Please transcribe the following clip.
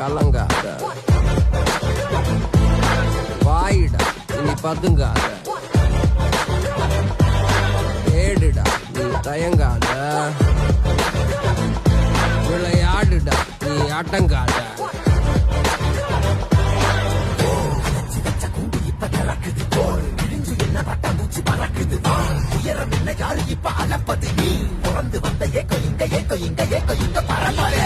கலங்காத, வாயிடா இனி பதுங்காத, ஏடுடா நீ தயங்காத, விளையாடுடா நீ அடங்காத. உயரம் என்ன யாரு இப்ப அளப்பது, நீ பிறந்து வந்த ஏக்கோ இங்க பரம்பரை.